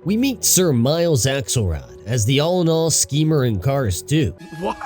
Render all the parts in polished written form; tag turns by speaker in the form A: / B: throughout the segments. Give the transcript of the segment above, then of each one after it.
A: we meet Sir Miles Axelrod as the all-in-all schemer in Cars 2.
B: What?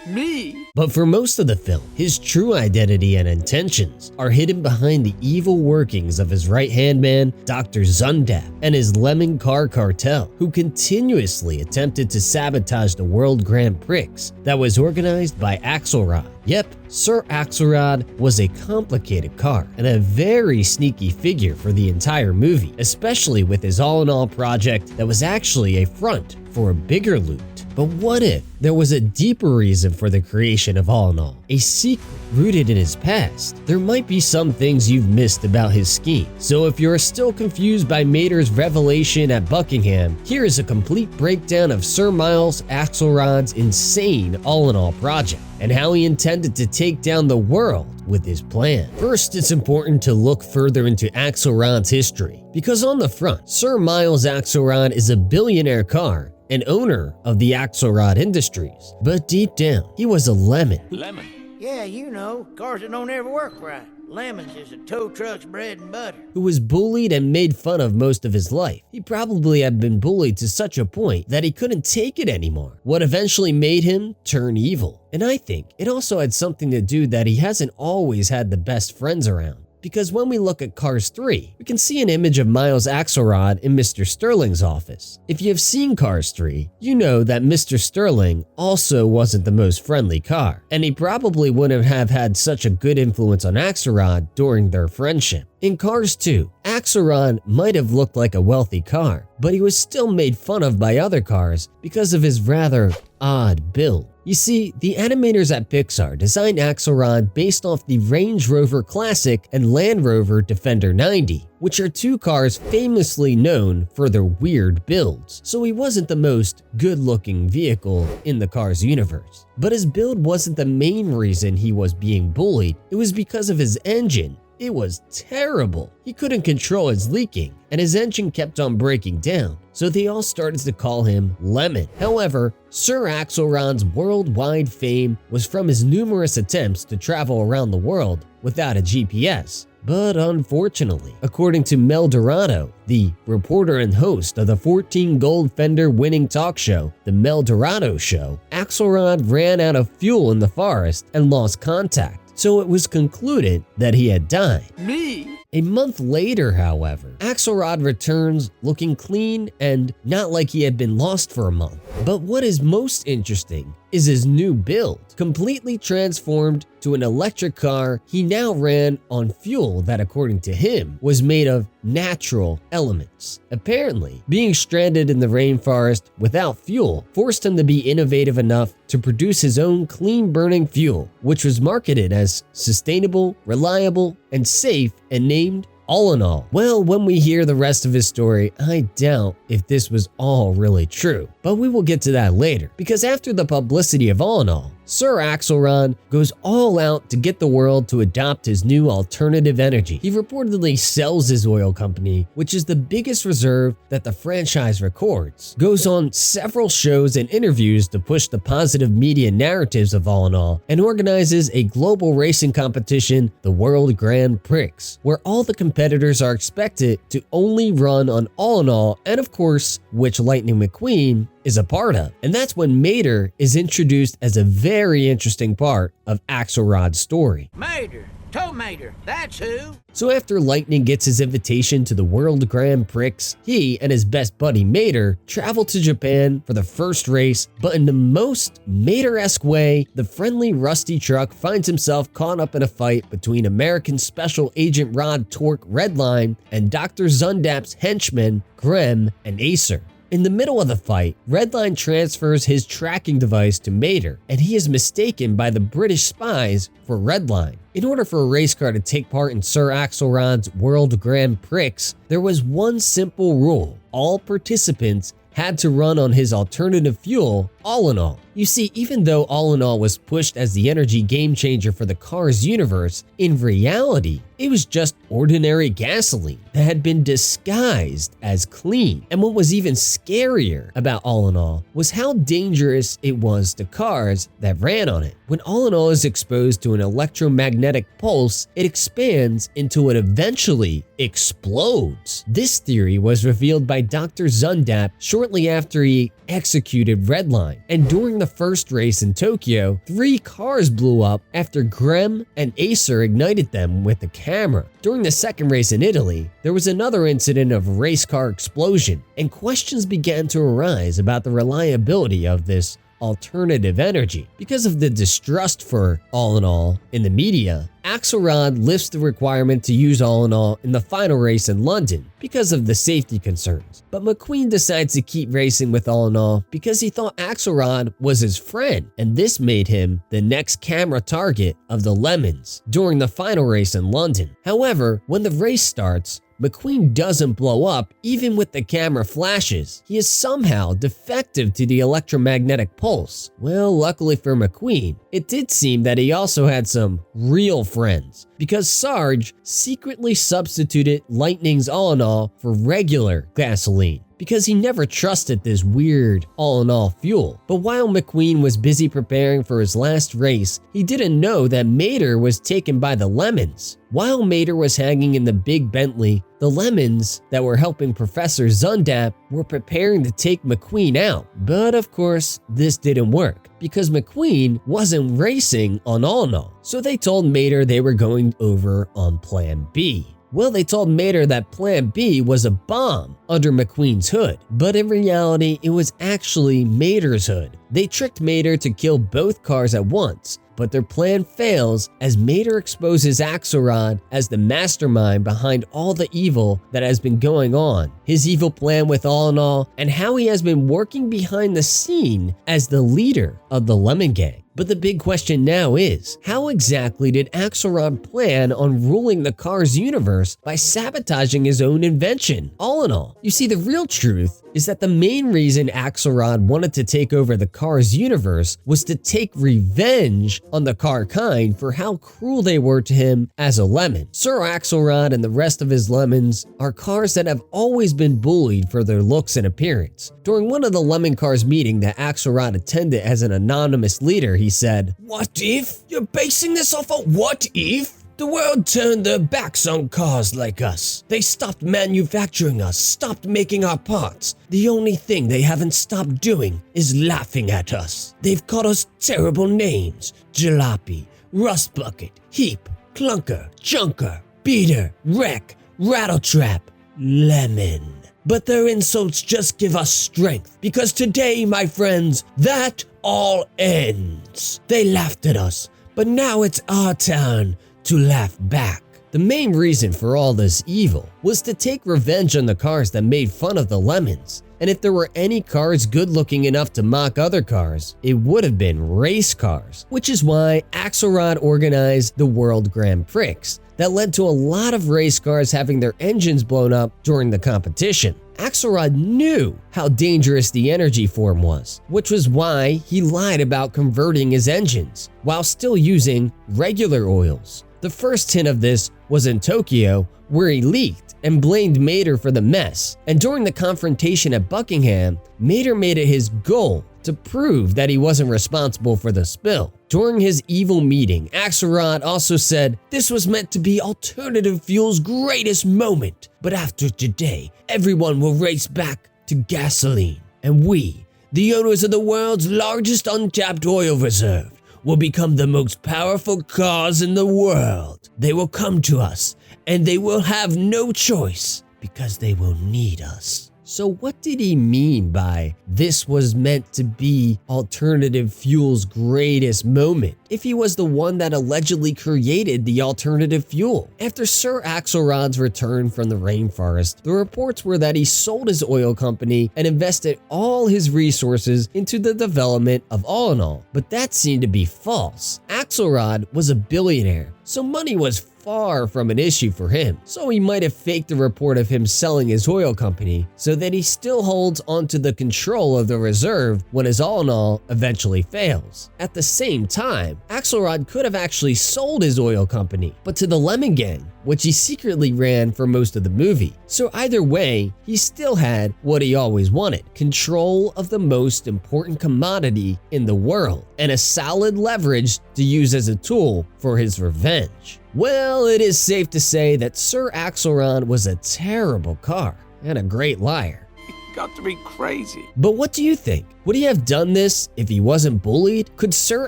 B: Me?
A: But for most of the film, his true identity and intentions are hidden behind the evil workings of his right-hand man, Dr. Zundapp, and his lemon car cartel, who continuously attempted to sabotage the World Grand Prix that was organized by Axelrod. Yep, Sir Axelrod was a complicated car and a very sneaky figure for the entire movie, especially with his all-in-all project that was actually a front for a bigger loot. But what if there was a deeper reason for the creation of Allinol, a secret rooted in his past? There might be some things you've missed about his scheme. So if you're still confused by Mater's revelation at Buckingham, here is a complete breakdown of Sir Miles Axelrod's insane Allinol project and how he intended to take down the world with his plan. First, it's important to look further into Axelrod's history, because on the front, Sir Miles Axelrod is a billionaire car and owner of the Axelrod Industries. But deep down, he was a lemon.
B: Lemon?
C: Yeah, you know, cars that don't ever work right. Lemons is a tow truck's bread and butter.
A: Who was bullied and made fun of most of his life. He probably had been bullied to such a point that he couldn't take it anymore, what eventually made him turn evil. And I think it also had something to do that he hasn't always had the best friends around. Because when we look at Cars 3, we can see an image of Miles Axelrod in Mr. Sterling's office. If you have seen Cars 3, you know that Mr. Sterling also wasn't the most friendly car, and he probably wouldn't have had such a good influence on Axelrod during their friendship. In Cars 2, Axelrod might have looked like a wealthy car, but he was still made fun of by other cars because of his rather odd build. You see, the animators at Pixar designed Axelrod based off the Range Rover Classic and Land Rover Defender 90, which are two cars famously known for their weird builds, so he wasn't the most good-looking vehicle in the Cars universe. But his build wasn't the main reason he was being bullied, it was because of his engine. It was terrible. He couldn't control his leaking, and his engine kept on breaking down, so they all started to call him Lemon. However, Sir Axelrod's worldwide fame was from his numerous attempts to travel around the world without a GPS. But unfortunately, according to Mel Dorado, the reporter and host of the 14 Gold Fender winning talk show, The Mel Dorado Show, Axelrod ran out of fuel in the forest and lost contact. So it was concluded that he had died.
B: Me?
A: A month later, however, Axelrod returns looking clean and not like he had been lost for a month. But what is most interesting is his new build. Completely transformed to an electric car, he now ran on fuel that, according to him, was made of natural elements. Apparently, being stranded in the rainforest without fuel forced him to be innovative enough to produce his own clean-burning fuel, which was marketed as sustainable, reliable, and safe, and named Allinol. Well, when we hear the rest of his story, I doubt if this was all really true. But we will get to that later, because after the publicity of Allinol, Sir Axelrod goes all out to get the world to adopt his new alternative energy. He reportedly sells his oil company, which is the biggest reserve that the franchise records, goes on several shows and interviews to push the positive media narratives of Allinol, and organizes a global racing competition, the World Grand Prix, where all the competitors are expected to only run on Allinol, and of course, which Lightning McQueen is a part of. And that's when Mater is introduced as a very interesting part of Axelrod's story.
C: Mater, Tow Mater, that's who.
A: So after Lightning gets his invitation to the World Grand Prix, he and his best buddy Mater travel to Japan for the first race, but in the most Mater-esque way, the friendly rusty truck finds himself caught up in a fight between American Special Agent Rod Torque Redline and Dr. Zundapp's henchmen Grem and Acer. In the middle of the fight, Redline transfers his tracking device to Mater, and he is mistaken by the British spies for Redline. In order for a race car to take part in Sir Axelrod's World Grand Prix, there was one simple rule: all participants had to run on his alternative fuel, Allinol. You see, even though Allinol was pushed as the energy game changer for the Cars universe, in reality, It was just ordinary gasoline that had been disguised as clean. And what was even scarier about Allinol was how dangerous it was to cars that ran on it. When Allinol is exposed to an electromagnetic pulse, it expands until it eventually explodes. This theory was revealed by Dr. Zundapp shortly after he executed Redline. And during the first race in Tokyo, 3 cars blew up after Grem and Acer ignited them with a camera. During the second race in Italy, there was another incident of race car explosion, and questions began to arise about the reliability of this alternative energy. Because of the distrust for Allinol in the media, Axelrod lifts the requirement to use Allinol in the final race in London because of the safety concerns. But McQueen decides to keep racing with Allinol because he thought Axelrod was his friend, and this made him the next camera target of the Lemons during the final race in London. However, when the race starts, McQueen doesn't blow up even with the camera flashes. He is somehow defective to the electromagnetic pulse. Well, luckily for McQueen, it did seem that he also had some real friends, because Sarge secretly substituted Lightning's Allinol for regular gasoline, because he never trusted this weird Allinol fuel. But while McQueen was busy preparing for his last race, he didn't know that Mater was taken by the Lemons. While Mater was hanging in the big Bentley, the Lemons that were helping Professor Zundapp were preparing to take McQueen out. But of course, this didn't work, because McQueen wasn't racing on Allinol. So they told Mater they were going over on Plan B. Well, they told Mater that Plan B was a bomb under McQueen's hood, but in reality, it was actually Mater's hood. They tricked Mater to kill both cars at once, but their plan fails as Mater exposes Axelrod as the mastermind behind all the evil that has been going on, his evil plan with Allinol, and how he has been working behind the scene as the leader of the Lemon Gang. But the big question now is, how exactly did Axelrod plan on ruling the Cars universe by sabotaging his own invention, Allinol? You see, the real truth is that the main reason Axelrod wanted to take over the Cars universe was to take revenge on the car kind for how cruel they were to him as a lemon. Sir Axelrod and the rest of his lemons are cars that have always been bullied for their looks and appearance. During one of the Lemon Cars meeting that Axelrod attended as an anonymous leader, he said, "What if? You're basing this off a what if? The world turned their backs on cars like us. They stopped manufacturing us, stopped making our parts. The only thing they haven't stopped doing is laughing at us. They've called us terrible names: jalopy, rust bucket, heap, clunker, junker, beater, wreck, rattletrap, lemon. But their insults just give us strength, because today, my friends, that all ends. They laughed at us, but now it's our turn to laugh back." The main reason for all this evil was to take revenge on the cars that made fun of the Lemons. And if there were any cars good looking enough to mock other cars, it would have been race cars, which is why Axelrod organized the World Grand Prix. That led to a lot of race cars having their engines blown up during the competition. Axelrod knew how dangerous the energy form was, which was why he lied about converting his engines while still using regular oils. The first hint of this was in Tokyo, where he leaked and blamed Mater for the mess. And during the confrontation at Buckingham, Mater made it his goal to prove that he wasn't responsible for the spill. During his evil meeting, Axelrod also said this was meant to be alternative fuel's greatest moment. But after today, everyone will race back to gasoline. And we, the owners of the world's largest untapped oil reserve, will become the most powerful cars in the world. They will come to us, and they will have no choice because they will need us. So what did he mean by this was meant to be alternative fuel's greatest moment, if he was the one that allegedly created the alternative fuel? After Sir Axelrod's return from the rainforest, the reports were that he sold his oil company and invested all his resources into the development of Allinol, but that seemed to be false. Axelrod was a billionaire, so money was far from an issue for him, so he might have faked a report of him selling his oil company so that he still holds onto the control of the reserve when his Allinol eventually fails. At the same time, Axelrod could have actually sold his oil company, but to the Lemon Gang, which he secretly ran for most of the movie. So either way, he still had what he always wanted: control of the most important commodity in the world, and a solid leverage to use as a tool for his revenge. Well, it is safe to say that Sir Axelrod was a terrible car and a great liar.
B: Got to be crazy.
A: But what do you think? Would he have done this if he wasn't bullied? Could Sir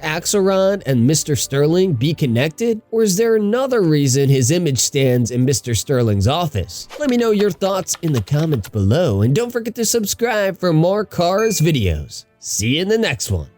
A: Axelrod and Mr. Sterling be connected? Or is there another reason his image stands in Mr. Sterling's office? Let me know your thoughts in the comments below, and don't forget to subscribe for more cars videos. See you in the next one.